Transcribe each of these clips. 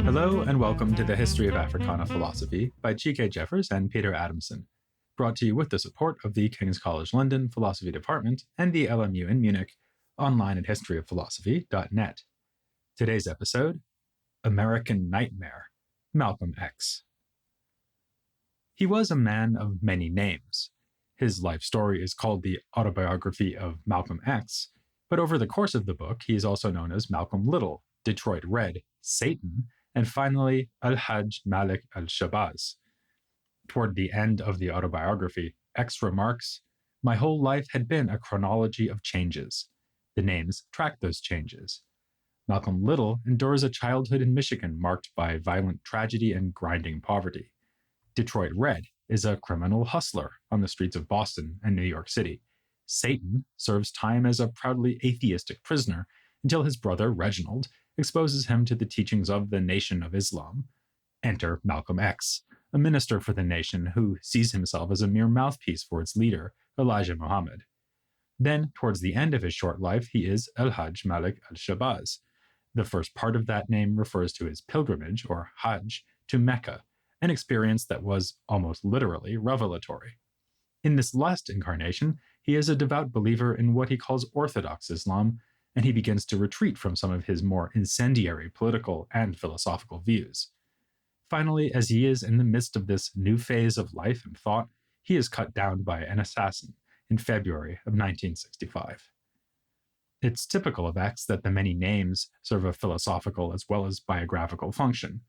Hello and welcome to the History of Africana Philosophy by G.K. Jeffers and Peter Adamson, brought to you with the support of the King's College London Philosophy Department and the LMU in Munich, online at historyofphilosophy.net. Today's episode, American Nightmare, Malcolm X. He was a man of many names. His life story is called the Autobiography of Malcolm X, but over the course of the book, he is also known as Malcolm Little, Detroit Red, Satan, and finally Al-Hajj Malik al-Shabazz. Toward the end of the autobiography, X remarks, "My whole life had been a chronology of changes. The names track those changes. Malcolm Little endures a childhood in Michigan marked by violent tragedy and grinding poverty. Detroit Red is a criminal hustler on the streets of Boston and New York City. Satan serves time as a proudly atheistic prisoner until his brother Reginald exposes him to the teachings of the Nation of Islam. Enter Malcolm X, a minister for the nation who sees himself as a mere mouthpiece for its leader, Elijah Muhammad. Then, towards the end of his short life, he is Al-Hajj Malik al-Shabazz. The first part of that name refers to his pilgrimage, or Hajj, to Mecca, an experience that was almost literally revelatory. In this last incarnation, he is a devout believer in what he calls Orthodox Islam, and he begins to retreat from some of his more incendiary political and philosophical views. Finally, as he is in the midst of this new phase of life and thought, he is cut down by an assassin in February of 1965. It's typical of X that the many names serve a philosophical as well as biographical function.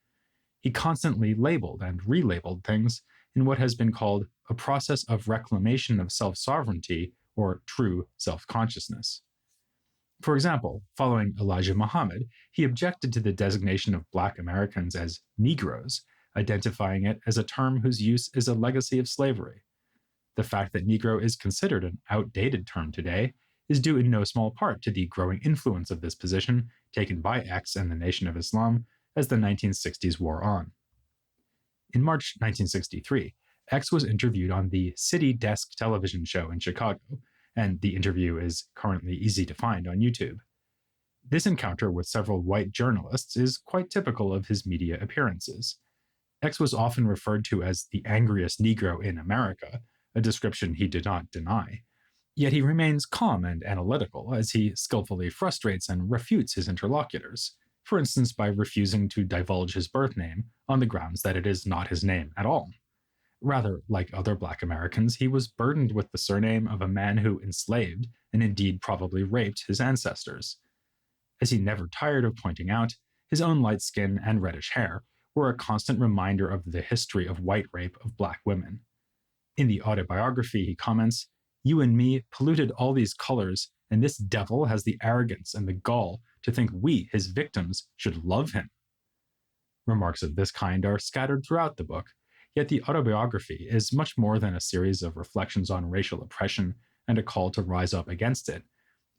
He constantly labeled and relabeled things in what has been called a process of reclamation of self-sovereignty or true self-consciousness. For example, following Elijah Muhammad, he objected to the designation of Black Americans as Negroes, identifying it as a term whose use is a legacy of slavery. The fact that Negro is considered an outdated term today is due in no small part to the growing influence of this position taken by X and the Nation of Islam as the 1960s wore on. In March 1963, X was interviewed on the City Desk television show in Chicago, and the interview is currently easy to find on YouTube. This encounter with several white journalists is quite typical of his media appearances. X was often referred to as the angriest Negro in America, a description he did not deny. Yet he remains calm and analytical as he skillfully frustrates and refutes his interlocutors, for instance by refusing to divulge his birth name on the grounds that it is not his name at all. Rather, like other Black Americans, he was burdened with the surname of a man who enslaved, and indeed probably raped, his ancestors. As he never tired of pointing out, his own light skin and reddish hair were a constant reminder of the history of white rape of Black women. In the autobiography, he comments, "You and me polluted all these colors, and this devil has the arrogance and the gall to think we, his victims, should love him." Remarks of this kind are scattered throughout the book, yet the autobiography is much more than a series of reflections on racial oppression and a call to rise up against it.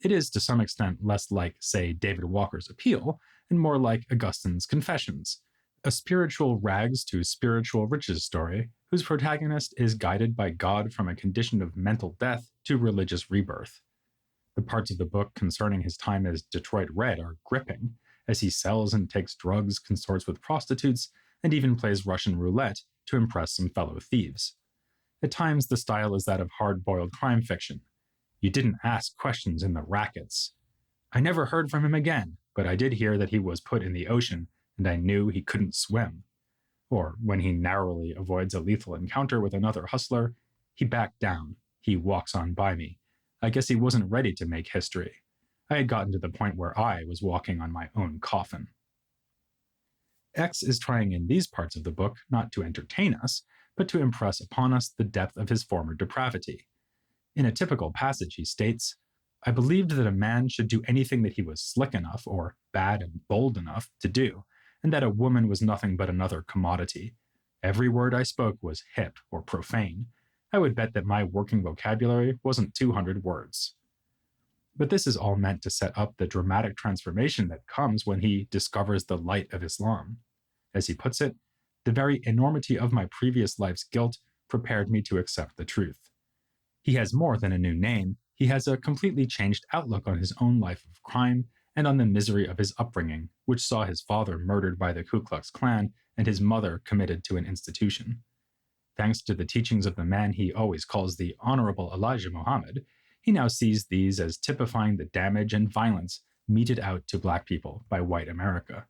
It is, to some extent, less like, say, David Walker's Appeal, and more like Augustine's Confessions, a spiritual rags to spiritual riches story whose protagonist is guided by God from a condition of mental death to religious rebirth. The parts of the book concerning his time as Detroit Red are gripping, as he sells and takes drugs, consorts with prostitutes, and even plays Russian roulette to impress some fellow thieves. At times, the style is that of hard-boiled crime fiction. You didn't ask questions in the rackets. I never heard from him again, but I did hear that he was put in the ocean, and I knew he couldn't swim. Or, when he narrowly avoids a lethal encounter with another hustler, he backed down. He walks on by me. I guess he wasn't ready to make history. I had gotten to the point where I was walking on my own coffin. X is trying in these parts of the book not to entertain us, but to impress upon us the depth of his former depravity. In a typical passage he states, "I believed that a man should do anything that he was slick enough or bad and bold enough to do, and that a woman was nothing but another commodity. Every word I spoke was hip or profane. I would bet that my working vocabulary wasn't 200 words." But this is all meant to set up the dramatic transformation that comes when he discovers the light of Islam. As he puts it, "The very enormity of my previous life's guilt prepared me to accept the truth." He has more than a new name, He has a completely changed outlook on his own life of crime and on the misery of his upbringing, which saw his father murdered by the Ku Klux Klan and his mother committed to an institution. Thanks to the teachings of the man he always calls the Honorable Elijah Muhammad, he now sees these as typifying the damage and violence meted out to Black people by white America.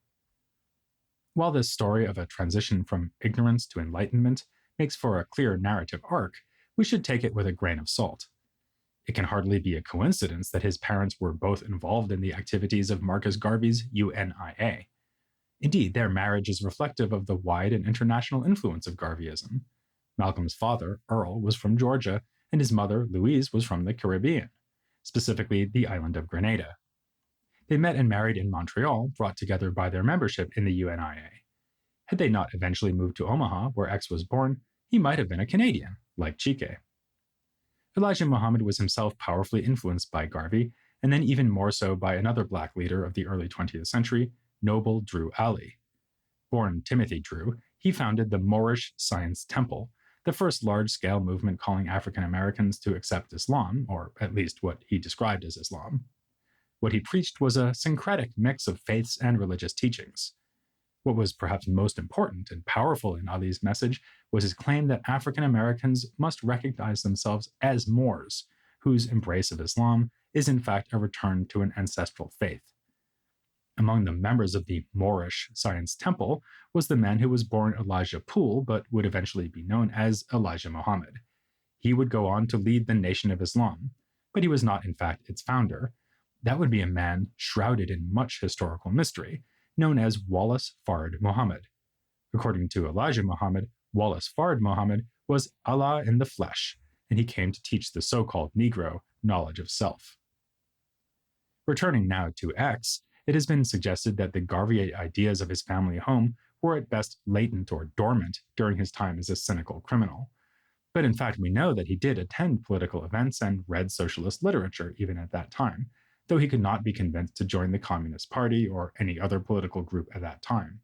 While this story of a transition from ignorance to enlightenment makes for a clear narrative arc, we should take it with a grain of salt. It can hardly be a coincidence that his parents were both involved in the activities of Marcus Garvey's UNIA. Indeed, their marriage is reflective of the wide and international influence of Garveyism. Malcolm's father, Earl, was from Georgia, and his mother, Louise, was from the Caribbean, specifically the island of Grenada. They met and married in Montreal, brought together by their membership in the UNIA. Had they not eventually moved to Omaha, where X was born, he might have been a Canadian, like Chike. Elijah Muhammad was himself powerfully influenced by Garvey, and then even more so by another Black leader of the early 20th century, Noble Drew Ali. Born Timothy Drew, he founded the Moorish Science Temple, the first large-scale movement calling African Americans to accept Islam, or at least what he described as Islam. What he preached was a syncretic mix of faiths and religious teachings. What was perhaps most important and powerful in Ali's message was his claim that African Americans must recognize themselves as Moors, whose embrace of Islam is in fact a return to an ancestral faith. Among the members of the Moorish Science Temple was the man who was born Elijah Poole, but would eventually be known as Elijah Muhammad. He would go on to lead the Nation of Islam, but he was not in fact its founder. That would be a man shrouded in much historical mystery, known as Wallace Fard Muhammad. According to Elijah Muhammad, Wallace Fard Muhammad was Allah in the flesh, and he came to teach the so-called Negro knowledge of self. Returning now to X, it has been suggested that the Garveyite ideas of his family home were at best latent or dormant during his time as a cynical criminal. But in fact, we know that he did attend political events and read socialist literature even at that time, though he could not be convinced to join the Communist Party or any other political group at that time.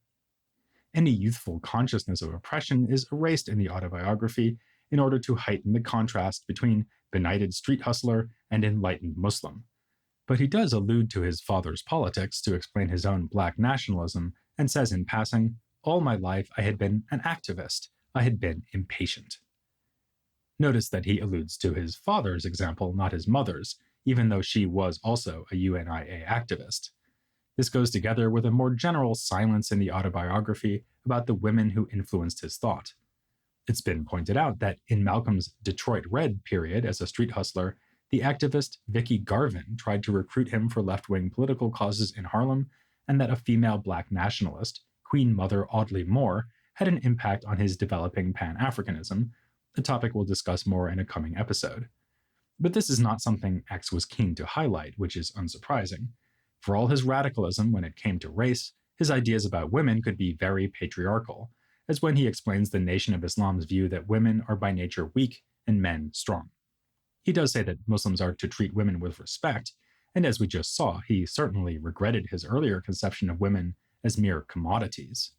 Any youthful consciousness of oppression is erased in the autobiography in order to heighten the contrast between benighted street hustler and enlightened Muslim. But he does allude to his father's politics to explain his own Black nationalism and says in passing, "All my life I had been an activist. I had been impatient." Notice that he alludes to his father's example, not his mother's, even though she was also a UNIA activist. This goes together with a more general silence in the autobiography about the women who influenced his thought. It's been pointed out that in Malcolm's Detroit Red period as a street hustler, the activist Vicky Garvin tried to recruit him for left-wing political causes in Harlem, and that a female Black nationalist, Queen Mother Audley Moore, had an impact on his developing Pan-Africanism, a topic we'll discuss more in a coming episode. But this is not something X was keen to highlight, which is unsurprising. For all his radicalism when it came to race, his ideas about women could be very patriarchal, as when he explains the Nation of Islam's view that women are by nature weak and men strong. He does say that Muslims are to treat women with respect, and as we just saw, he certainly regretted his earlier conception of women as mere commodities.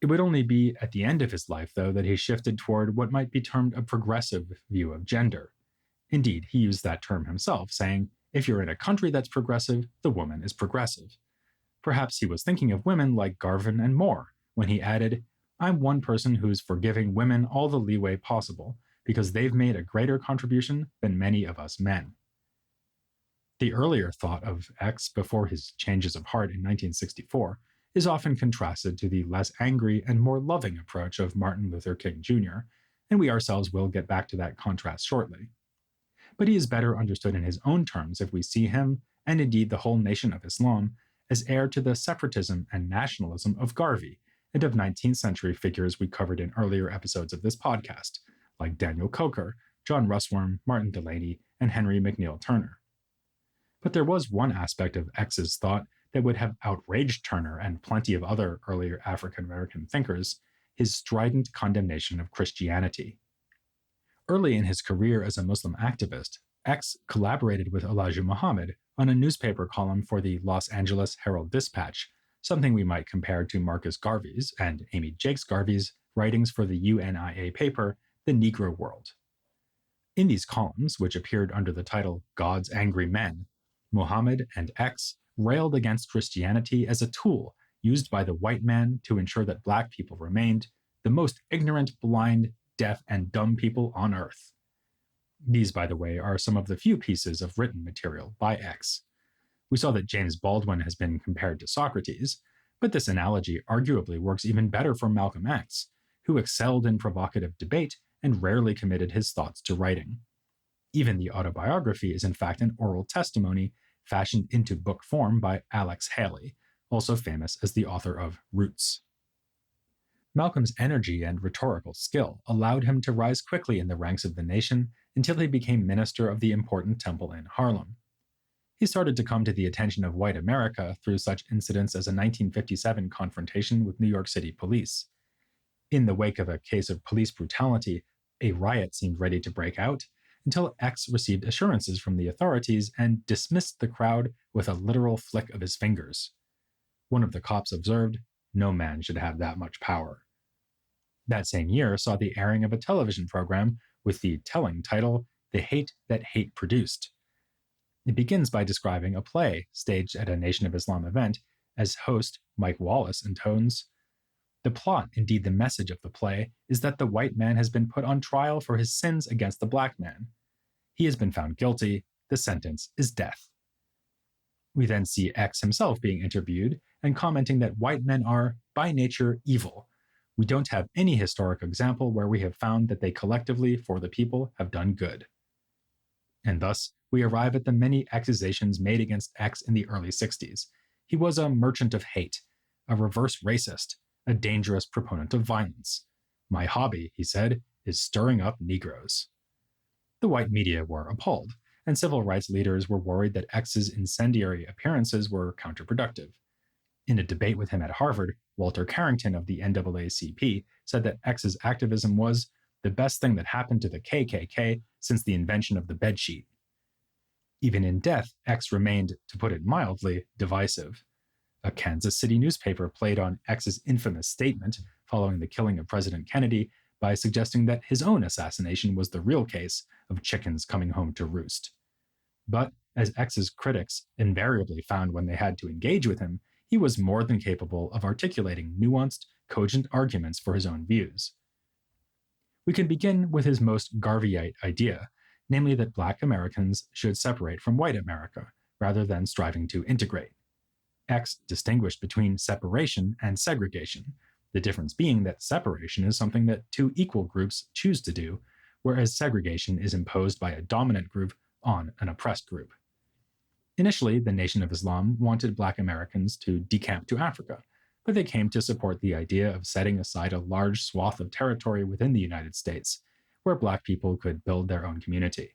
It would only be at the end of his life, though, that he shifted toward what might be termed a progressive view of gender. Indeed, he used that term himself, saying, "If you're in a country that's progressive, the woman is progressive." Perhaps he was thinking of women like Garvin and Moore when he added, "I'm one person who's for giving women all the leeway possible, because they've made a greater contribution than many of us men." The earlier thought of X before his changes of heart in 1964 is often contrasted to the less angry and more loving approach of Martin Luther King Jr., and we ourselves will get back to that contrast shortly. But he is better understood in his own terms if we see him, and indeed the whole Nation of Islam, as heir to the separatism and nationalism of Garvey and of 19th century figures we covered in earlier episodes of this podcast, like Daniel Coker, John Russwurm, Martin Delany, and Henry McNeill Turner. But there was one aspect of X's thought that would have outraged Turner and plenty of other earlier African-American thinkers, his strident condemnation of Christianity. Early in his career as a Muslim activist, X collaborated with Elijah Muhammad on a newspaper column for the Los Angeles Herald-Dispatch, something we might compare to Marcus Garvey's and Amy Jakes Garvey's writings for the UNIA paper, The Negro World. In these columns, which appeared under the title God's Angry Men, Muhammad and X railed against Christianity as a tool used by the white man to ensure that black people remained the most ignorant, blind, deaf, and dumb people on earth. These, by the way, are some of the few pieces of written material by X. We saw that James Baldwin has been compared to Socrates, but this analogy arguably works even better for Malcolm X, who excelled in provocative debate and rarely committed his thoughts to writing. Even the autobiography is in fact an oral testimony fashioned into book form by Alex Haley, also famous as the author of Roots. Malcolm's energy and rhetorical skill allowed him to rise quickly in the ranks of the nation until he became minister of the important temple in Harlem. He started to come to the attention of white America through such incidents as a 1957 confrontation with New York City police. In the wake of a case of police brutality, a riot seemed ready to break out, until X received assurances from the authorities and dismissed the crowd with a literal flick of his fingers. One of the cops observed, "No man should have that much power." That same year saw the airing of a television program with the telling title, The Hate That Hate Produced. It begins by describing a play staged at a Nation of Islam event, as host Mike Wallace intones, "The plot, indeed the message of the play, is that the white man has been put on trial for his sins against the black man. He has been found guilty. The sentence is death." We then see X himself being interviewed and commenting that white men are, by nature, evil. We don't have any historic example where we have found that they collectively, for the people, have done good. And thus, we arrive at the many accusations made against X in the early 60s. He was a merchant of hate, a reverse racist, a dangerous proponent of violence. "My hobby," he said, "is stirring up Negroes." The white media were appalled, and civil rights leaders were worried that X's incendiary appearances were counterproductive. In a debate with him at Harvard, Walter Carrington of the NAACP said that X's activism was the best thing that happened to the KKK since the invention of the bedsheet. Even in death, X remained, to put it mildly, divisive. A Kansas City newspaper played on X's infamous statement following the killing of President Kennedy by suggesting that his own assassination was the real case of chickens coming home to roost. But, as X's critics invariably found when they had to engage with him, he was more than capable of articulating nuanced, cogent arguments for his own views. We can begin with his most Garveyite idea, namely that black Americans should separate from white America, rather than striving to integrate. X distinguished between separation and segregation, the difference being that separation is something that two equal groups choose to do, whereas segregation is imposed by a dominant group on an oppressed group. Initially, the Nation of Islam wanted black Americans to decamp to Africa, but they came to support the idea of setting aside a large swath of territory within the United States, where black people could build their own community.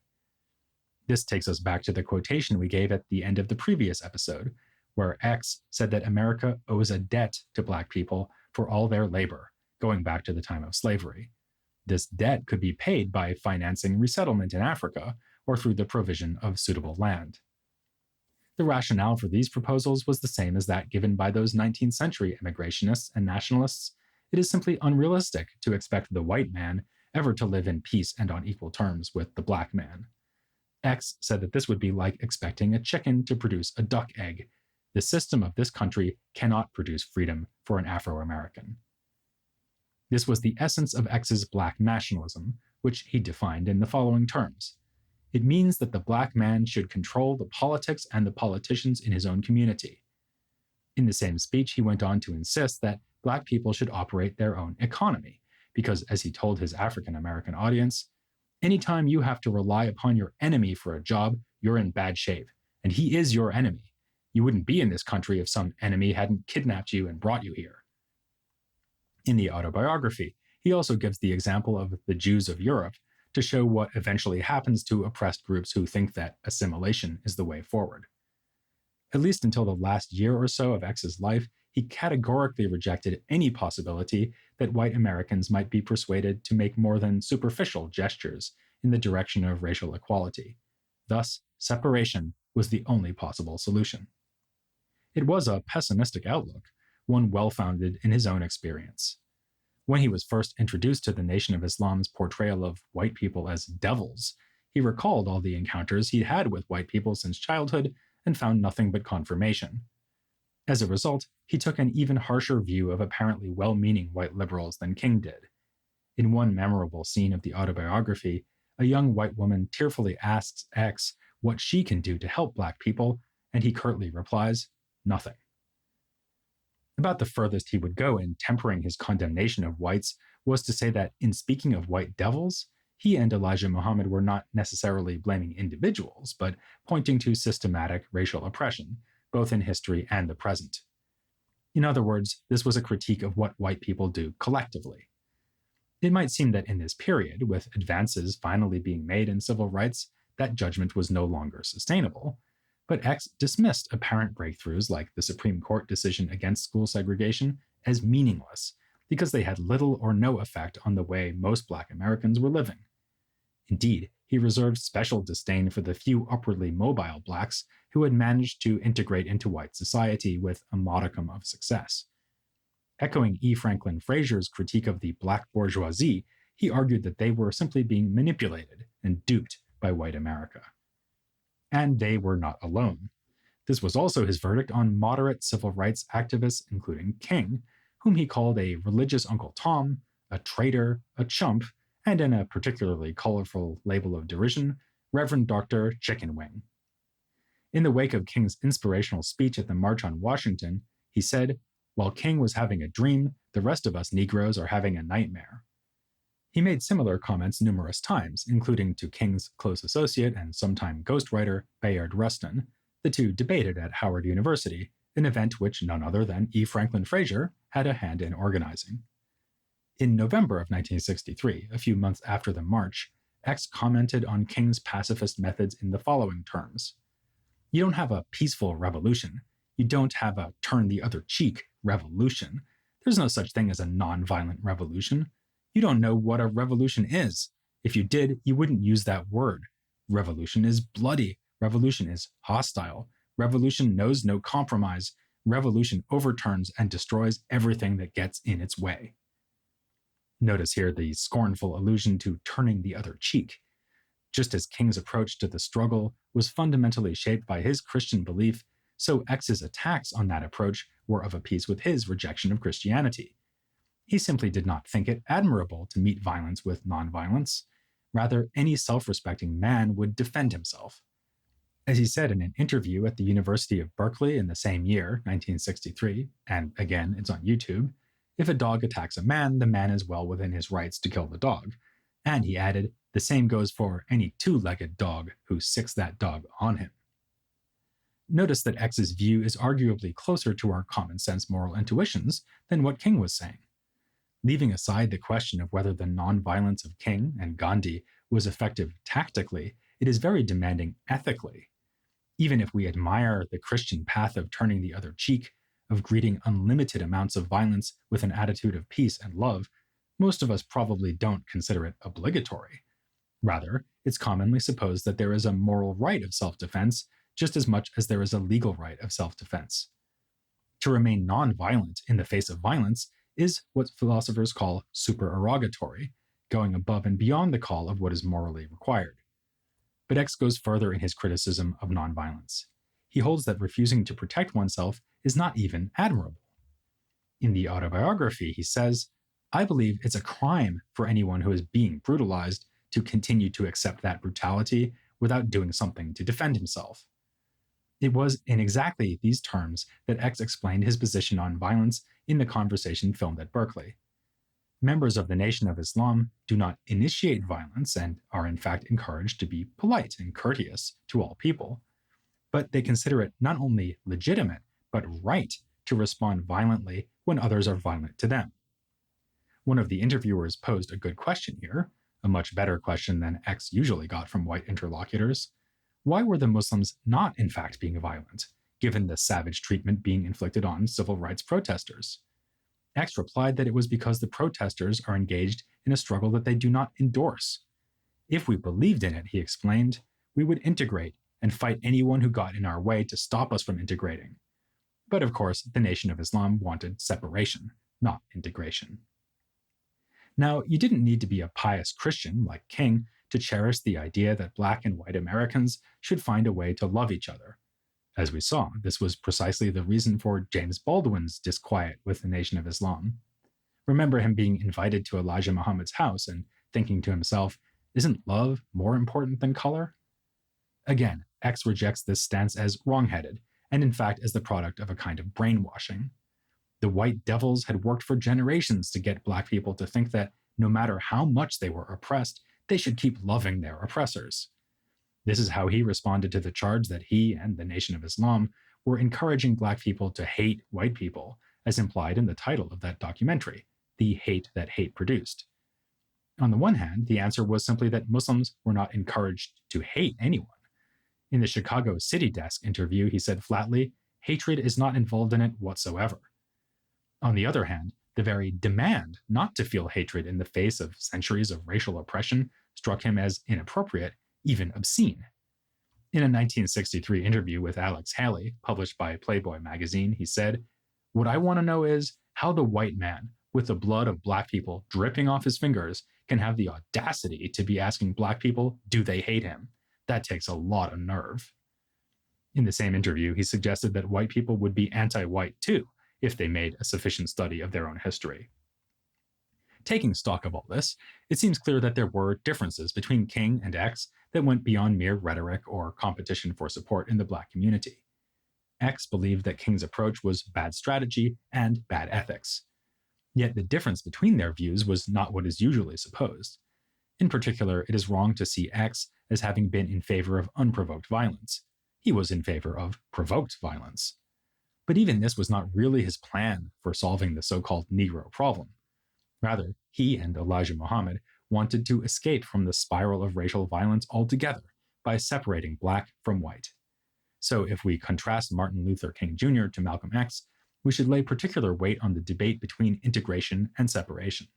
This takes us back to the quotation we gave at the end of the previous episode, where X said that America owes a debt to black people for all their labor, going back to the time of slavery. This debt could be paid by financing resettlement in Africa or through the provision of suitable land. The rationale for these proposals was the same as that given by those 19th century immigrationists and nationalists. It is simply unrealistic to expect the white man ever to live in peace and on equal terms with the black man. X said that this would be like expecting a chicken to produce a duck egg. The system of this country cannot produce freedom for an Afro-American. This was the essence of X's black nationalism, which he defined in the following terms. It means that the black man should control the politics and the politicians in his own community. In the same speech, he went on to insist that black people should operate their own economy, because, as he told his African American audience, anytime you have to rely upon your enemy for a job, you're in bad shape, and he is your enemy. You wouldn't be in this country if some enemy hadn't kidnapped you and brought you here. In the autobiography, he also gives the example of the Jews of Europe to show what eventually happens to oppressed groups who think that assimilation is the way forward. At least until the last year or so of X's life, he categorically rejected any possibility that white Americans might be persuaded to make more than superficial gestures in the direction of racial equality. Thus, separation was the only possible solution. It was a pessimistic outlook, one well-founded in his own experience. When he was first introduced to the Nation of Islam's portrayal of white people as devils, He recalled all the encounters he'd had with white people since childhood and found nothing but confirmation. As a result, he took an even harsher view of apparently well-meaning white liberals than King did. In one memorable scene of the autobiography, a young white woman tearfully asks X what she can do to help black people, and he curtly replies, nothing. About the furthest he would go in tempering his condemnation of whites was to say that, in speaking of white devils, he and Elijah Muhammad were not necessarily blaming individuals, but pointing to systematic racial oppression, both in history and the present. In other words, this was a critique of what white people do collectively. It might seem that in this period, with advances finally being made in civil rights, that judgment was no longer sustainable, but X dismissed apparent breakthroughs like the Supreme Court decision against school segregation as meaningless because they had little or no effect on the way most Black Americans were living. Indeed, he reserved special disdain for the few upwardly mobile Blacks who had managed to integrate into white society with a modicum of success. Echoing E. Franklin Frazier's critique of the Black bourgeoisie, he argued that they were simply being manipulated and duped by white America. And they were not alone. This was also his verdict on moderate civil rights activists, including King, whom he called a religious Uncle Tom, a traitor, a chump, and in a particularly colorful label of derision, Reverend Dr. Chicken Wing. In the wake of King's inspirational speech at the March on Washington, he said, "While King was having a dream, the rest of us Negroes are having a nightmare." He made similar comments numerous times, including to King's close associate and sometime ghostwriter Bayard Rustin. The two debated at Howard University, an event which none other than E. Franklin Frazier had a hand in organizing. In November of 1963, a few months after the march, X commented on King's pacifist methods in the following terms. "You don't have a peaceful revolution. You don't have a turn the other cheek revolution. There's no such thing as a nonviolent revolution. You don't know what a revolution is. If you did, you wouldn't use that word. Revolution is bloody. Revolution is hostile. Revolution knows no compromise. Revolution overturns and destroys everything that gets in its way." Notice here the scornful allusion to turning the other cheek. Just as King's approach to the struggle was fundamentally shaped by his Christian belief, so X's attacks on that approach were of a piece with his rejection of Christianity. He simply did not think it admirable to meet violence with nonviolence. Rather, any self-respecting man would defend himself. As he said in an interview at the University of Berkeley in the same year, 1963, and again, it's on YouTube, if a dog attacks a man, the man is well within his rights to kill the dog. And he added, the same goes for any two-legged dog who sicks that dog on him. Notice that X's view is arguably closer to our common sense moral intuitions than what King was saying. Leaving aside the question of whether the nonviolence of King and Gandhi was effective tactically, it is very demanding ethically. Even if we admire the Christian path of turning the other cheek, of greeting unlimited amounts of violence with an attitude of peace and love, most of us probably don't consider it obligatory. Rather, it's commonly supposed that there is a moral right of self-defense just as much as there is a legal right of self-defense. To remain non-violent in the face of violence is what philosophers call supererogatory, going above and beyond the call of what is morally required. But X goes further in his criticism of nonviolence. He holds that refusing to protect oneself is not even admirable. In the autobiography, he says, "I believe it's a crime for anyone who is being brutalized to continue to accept that brutality without doing something to defend himself." It was in exactly these terms that X explained his position on violence in the conversation filmed at Berkeley. Members of the Nation of Islam do not initiate violence and are in fact encouraged to be polite and courteous to all people, but they consider it not only legitimate, but right to respond violently when others are violent to them. One of the interviewers posed a good question here, a much better question than X usually got from white interlocutors. Why were the Muslims not in fact being violent, given the savage treatment being inflicted on civil rights protesters? X replied that it was because the protesters are engaged in a struggle that they do not endorse. If we believed in it, he explained, we would integrate and fight anyone who got in our way to stop us from integrating. But of course, the Nation of Islam wanted separation, not integration. Now, you didn't need to be a pious Christian like King to cherish the idea that Black and white Americans should find a way to love each other. As we saw, this was precisely the reason for James Baldwin's disquiet with the Nation of Islam. Remember him being invited to Elijah Muhammad's house and thinking to himself, isn't love more important than color? Again, X rejects this stance as wrong-headed, and in fact as the product of a kind of brainwashing. The white devils had worked for generations to get Black people to think that no matter how much they were oppressed, they should keep loving their oppressors. This is how he responded to the charge that he and the Nation of Islam were encouraging Black people to hate white people, as implied in the title of that documentary, The Hate That Hate Produced. On the one hand, the answer was simply that Muslims were not encouraged to hate anyone. In the Chicago City Desk interview, he said flatly, hatred is not involved in it whatsoever. On the other hand, the very demand not to feel hatred in the face of centuries of racial oppression struck him as inappropriate, even obscene. In a 1963 interview with Alex Haley, published by Playboy magazine, he said, "What I want to know is how the white man, with the blood of Black people dripping off his fingers, can have the audacity to be asking Black people, do they hate him? That takes a lot of nerve." In the same interview, he suggested that white people would be anti-white too, if they made a sufficient study of their own history. Taking stock of all this, it seems clear that there were differences between King and X that went beyond mere rhetoric or competition for support in the Black community. X believed that King's approach was bad strategy and bad ethics. Yet the difference between their views was not what is usually supposed. In particular, it is wrong to see X as having been in favor of unprovoked violence. He was in favor of provoked violence. But even this was not really his plan for solving the so-called Negro problem. Rather, he and Elijah Muhammad wanted to escape from the spiral of racial violence altogether by separating Black from white. So if we contrast Martin Luther King Jr. to Malcolm X, we should lay particular weight on the debate between integration and separation.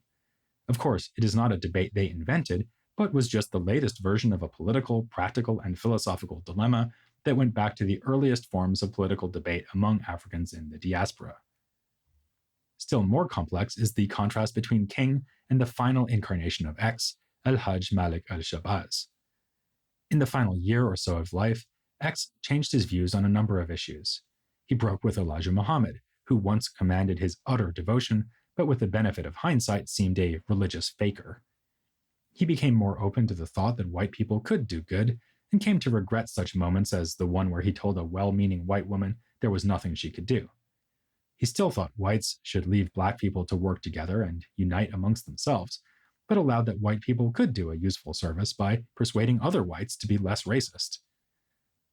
Of course, it is not a debate they invented, but was just the latest version of a political, practical, and philosophical dilemma that went back to the earliest forms of political debate among Africans in the diaspora. Still more complex is the contrast between King and the final incarnation of X, Al-Hajj Malik al-Shabazz. In the final year or so of life, X changed his views on a number of issues. He broke with Elijah Muhammad, who once commanded his utter devotion, but with the benefit of hindsight seemed a religious faker. He became more open to the thought that white people could do good, and came to regret such moments as the one where he told a well-meaning white woman there was nothing she could do. He still thought whites should leave Black people to work together and unite amongst themselves, but allowed that white people could do a useful service by persuading other whites to be less racist.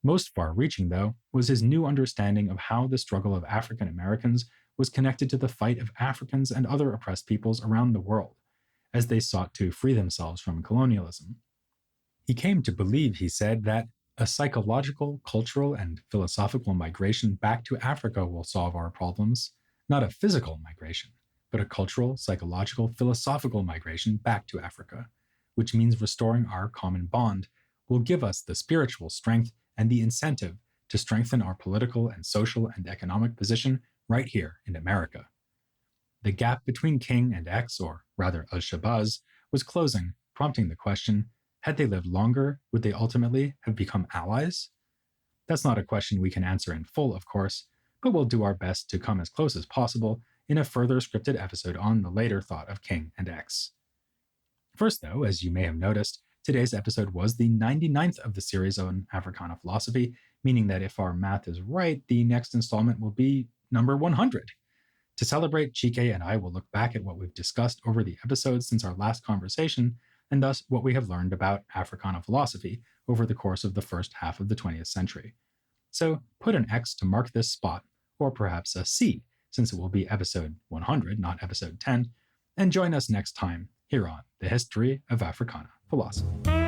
Most far-reaching, though, was his new understanding of how the struggle of African Americans was connected to the fight of Africans and other oppressed peoples around the world, as they sought to free themselves from colonialism. He came to believe, he said, that a psychological, cultural, and philosophical migration back to Africa will solve our problems, not a physical migration, but a cultural, psychological, philosophical migration back to Africa, which means restoring our common bond will give us the spiritual strength and the incentive to strengthen our political and social and economic position right here in America. The gap between King and X, or rather al-Shabazz, was closing, prompting the question, had they lived longer, would they ultimately have become allies? That's not a question we can answer in full, of course, but we'll do our best to come as close as possible in a further scripted episode on the later thought of King and X. First, though, as you may have noticed, today's episode was the 99th of the series on Africana philosophy, meaning that if our math is right, the next installment will be number 100. To celebrate, Chike and I will look back at what we've discussed over the episodes since our last conversation, and thus what we have learned about Africana philosophy over the course of the first half of the 20th century. So put an X to mark this spot, or perhaps a C, since it will be episode 100, not episode 10, and join us next time here on The History of Africana Philosophy.